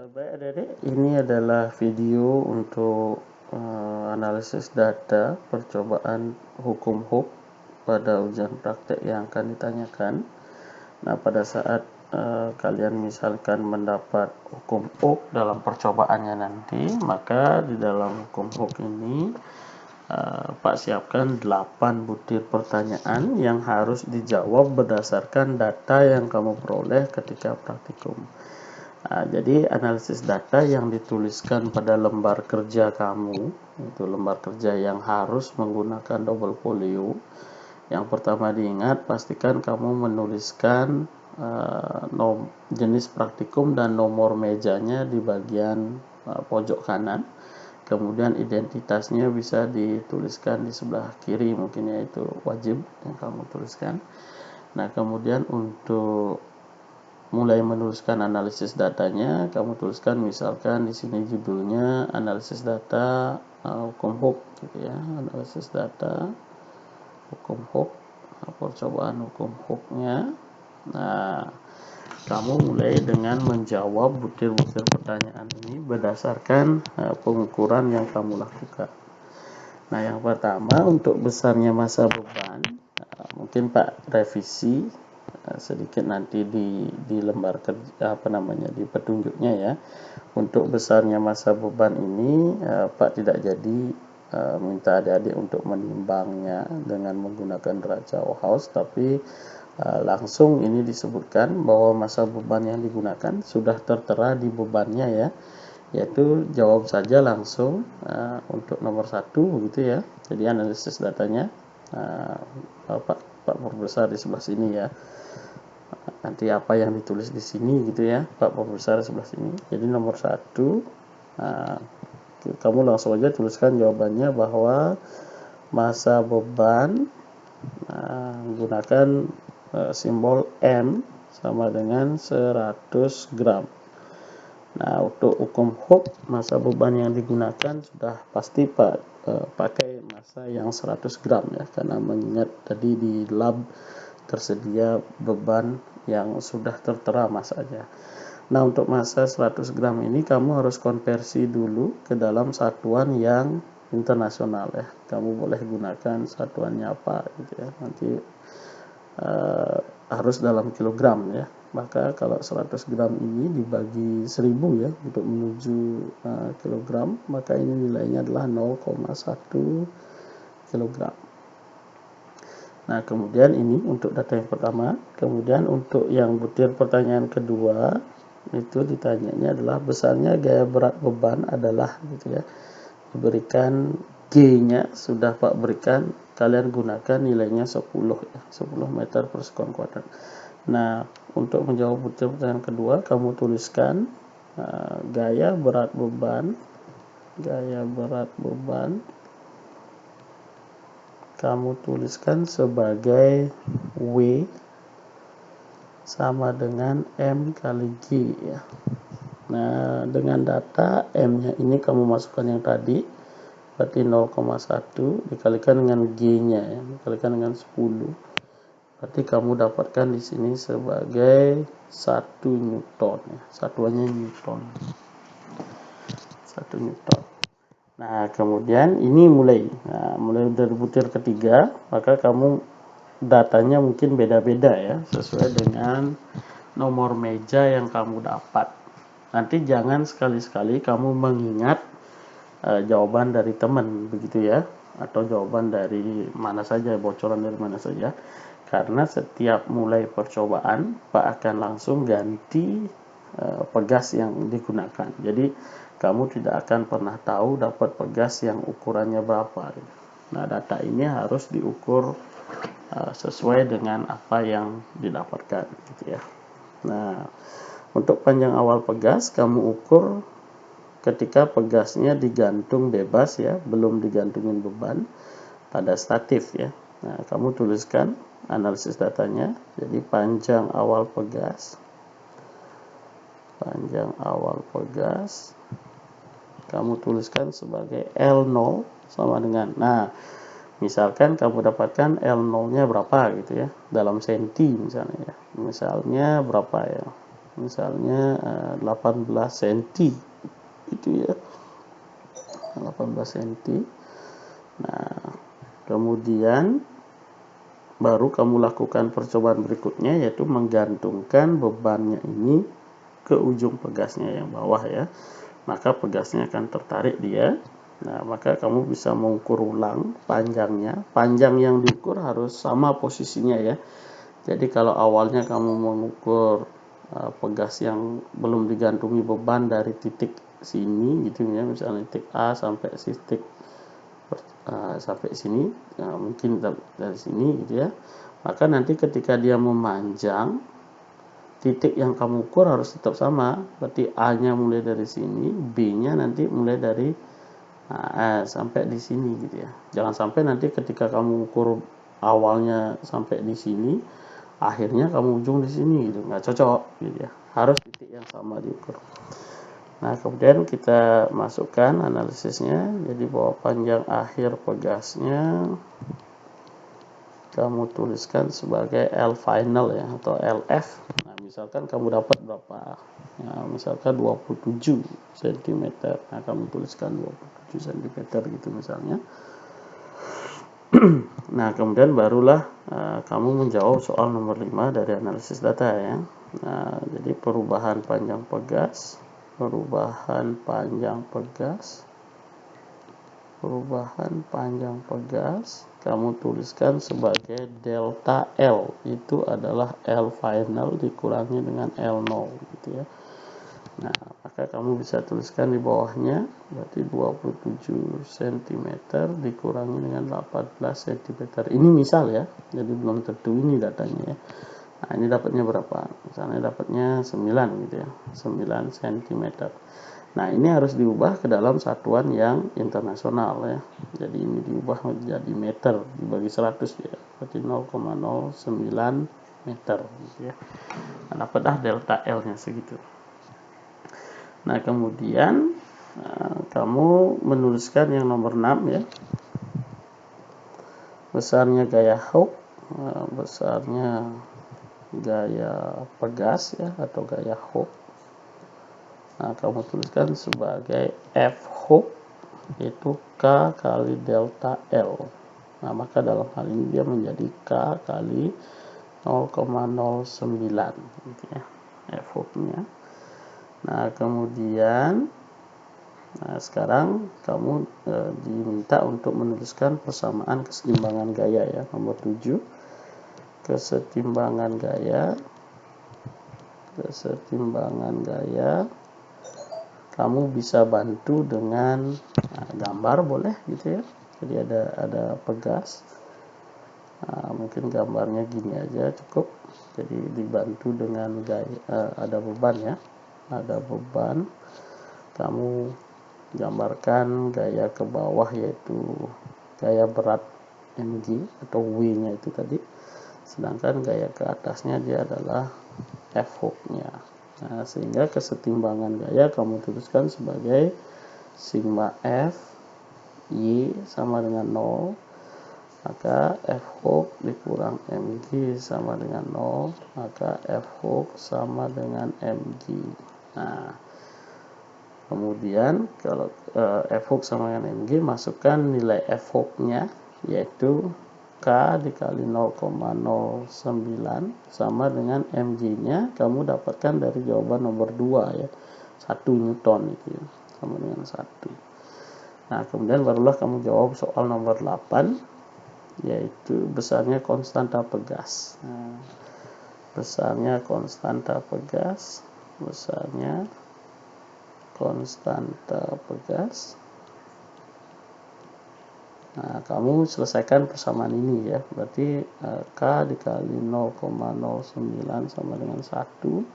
Baik adik-adik, ini adalah video untuk analisis data percobaan hukum hook pada ujian praktek yang akan ditanyakan. Nah, pada saat kalian misalkan mendapat hukum hook dalam percobaannya nanti, maka di dalam hukum hook ini Pak siapkan 8 butir pertanyaan yang harus dijawab berdasarkan data yang kamu peroleh ketika praktikum. Jadi analisis data yang dituliskan pada lembar kerja kamu, itu lembar kerja yang harus menggunakan double folio. Yang pertama diingat, pastikan kamu menuliskan jenis praktikum dan nomor mejanya di bagian pojok kanan. Kemudian identitasnya bisa dituliskan di sebelah kiri, mungkin ya, itu wajib yang kamu tuliskan. Nah, kemudian untuk mulai menuliskan analisis datanya, kamu tuliskan misalkan di sini judulnya analisis data hukum hook gitu ya, analisis data hukum hook, percobaan hukum hooknya. Nah, kamu mulai dengan menjawab butir-butir pertanyaan ini berdasarkan pengukuran yang kamu lakukan. Nah, yang pertama untuk besarnya masa beban, mungkin Pak revisi sedikit nanti di lembar kerja di petunjuknya ya. Untuk besarnya masa beban ini Pak tidak jadi minta adik-adik untuk menimbangnya dengan menggunakan derajat House, tapi langsung ini disebutkan bahwa masa beban yang digunakan sudah tertera di bebannya ya, yaitu jawab saja langsung untuk nomor 1 begitu ya. Jadi analisis datanya Pak Profesor di sebelah sini ya. Nanti apa yang ditulis di sini gitu ya, Pak Profesor sebelah sini. Jadi nomor 1, kamu langsung aja tuliskan jawabannya bahwa masa beban menggunakan simbol M sama dengan 100 gram. Nah, untuk hukum hook masa beban yang digunakan sudah pasti Pak pakai masa yang 100 gram ya, karena mengingat tadi di lab tersedia beban yang sudah tertera masanya. Nah, untuk masa 100 gram ini kamu harus konversi dulu ke dalam satuan yang internasional ya. Kamu boleh gunakan satuannya apa gitu ya. Nanti harus dalam kilogram ya. Maka kalau 100 gram ini dibagi 1000 ya untuk menuju kilogram, maka ini nilainya adalah 0,1 kilogram. Nah, kemudian ini untuk data yang pertama. Kemudian untuk yang butir pertanyaan kedua, itu ditanyanya adalah besarnya gaya berat beban adalah gitu ya. Diberikan G-nya sudah Pak berikan, kalian gunakan nilainya 10 ya, 10 meter per sekon kuadrat. Nah, untuk menjawab butir pertanyaan kedua, kamu tuliskan gaya berat beban kamu tuliskan sebagai W sama dengan M kali G ya. Nah, dengan data M-nya ini kamu masukkan yang tadi, berarti 0,1 dikalikan dengan G-nya ya, dikalikan dengan 10. Berarti kamu dapatkan di sini sebagai 1 Newton ya. Satuannya Newton. 1 Newton. Nah, kemudian ini mulai dari butir ketiga, maka kamu datanya mungkin beda-beda ya, sesuai dengan nomor meja yang kamu dapat. Nanti jangan sekali-sekali kamu mengingat jawaban dari teman begitu ya, atau jawaban dari mana saja, bocoran dari mana saja, karena setiap mulai percobaan Pak akan langsung ganti pegas yang digunakan. Jadi kamu tidak akan pernah tahu dapat pegas yang ukurannya berapa. Nah, data ini harus diukur sesuai dengan apa yang didapatkan gitu ya. Nah, untuk panjang awal pegas kamu ukur ketika pegasnya digantung bebas ya, belum digantungin beban pada statif ya. Nah, kamu tuliskan analisis datanya. Jadi panjang awal pegas kamu tuliskan sebagai L0 sama dengan, nah misalkan kamu dapatkan L0 nya berapa gitu ya, dalam senti misalnya ya, misalnya berapa ya, misalnya 18 cm itu ya, 18 cm. Nah, kemudian baru kamu lakukan percobaan berikutnya, yaitu menggantungkan bebannya ini ke ujung pegasnya yang bawah ya. Maka pegasnya akan tertarik dia. Nah, maka kamu bisa mengukur ulang panjangnya. Panjang yang diukur harus sama posisinya ya. Jadi kalau awalnya kamu mengukur pegas yang belum digantungi beban dari titik sini gitu ya, misalnya titik A sampai titik sampai sini, mungkin dari sini gitu ya. Maka nanti ketika dia memanjang, titik yang kamu ukur harus tetap sama. Berarti A-nya mulai dari sini, B-nya nanti mulai dari sampai di sini gitu ya. Jangan sampai nanti ketika kamu ukur awalnya sampai di sini, akhirnya kamu ujung di sini gitu, nggak cocok gitu ya. Harus titik yang sama diukur. Nah, kemudian kita masukkan analisisnya. Jadi bahwa panjang akhir pegasnya kamu tuliskan sebagai L final ya, atau LF. Nah, misalkan kamu dapat berapa? Ya, misalkan 27 cm. Nah, kamu tuliskan 27 cm gitu misalnya. Nah, kemudian barulah kamu menjawab soal nomor 5 dari analisis data ya. Nah, jadi perubahan panjang pegas, perubahan panjang pegas kamu tuliskan sebagai delta L, itu adalah L final dikurangi dengan L0 gitu ya. Nah, maka kamu bisa tuliskan di bawahnya, berarti 27 cm dikurangi dengan 18 cm. Ini misal ya, jadi belum tentu ini datanya ya. Nah, ini dapatnya berapa? Misalnya dapatnya 9 gitu ya, 9 cm. Nah, ini harus diubah ke dalam satuan yang internasional ya. Jadi ini diubah menjadi meter dibagi 100 ya. Berarti 0,09 meter gitu ya. Nah, dapatlah delta L-nya segitu. Nah, kemudian kamu menuliskan yang nomor 6 ya. Besarnya gaya Hooke, besarnya gaya pegas ya, atau gaya Hooke. Nah, kamu tuliskan sebagai F Hooke, itu K kali delta L. Nah, maka dalam hal ini dia menjadi K kali 0,09 gitu ya, F Hooke-nya. Nah, kemudian sekarang kamu diminta untuk menuliskan persamaan kesetimbangan gaya ya, nomor 7. Kesetimbangan gaya kamu bisa bantu dengan gambar boleh gitu ya. Jadi ada pegas, mungkin gambarnya gini aja cukup. Jadi dibantu dengan gaya, ada beban ya, ada beban. Kamu gambarkan gaya ke bawah yaitu gaya berat mg atau W-nya itu tadi, sedangkan gaya ke atasnya dia adalah F Hooke-nya. Nah, sehingga kesetimbangan gaya kamu tuliskan sebagai sigma F Y sama dengan 0, maka F Hooke dikurang mg sama dengan 0, maka F Hooke sama dengan mg. Nah, kemudian kalau F Hooke sama dengan mg, masukkan nilai F Hooke-nya yaitu K dikali 0,09 sama dengan mg-nya kamu dapatkan dari jawaban nomor 2 ya, 1 Newton itu ya, sama dengan 1. Nah, kemudian barulah kamu jawab soal nomor 8, yaitu besarnya konstanta pegas. Nah, besarnya konstanta pegas, Nah, kamu selesaikan persamaan ini ya. Berarti K dikali 0,09 sama dengan 1.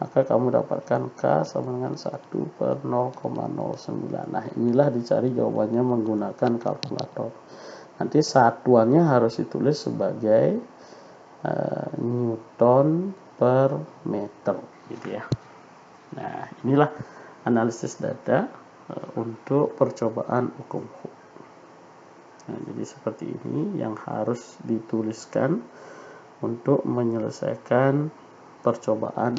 Maka kamu dapatkan K sama dengan 1/0,09. Nah, inilah dicari jawabannya menggunakan kalkulator. Nanti satuannya harus ditulis sebagai Newton per meter gitu ya. Nah, inilah analisis data untuk percobaan hukum Hooke. Nah, jadi seperti ini yang harus dituliskan untuk menyelesaikan percobaan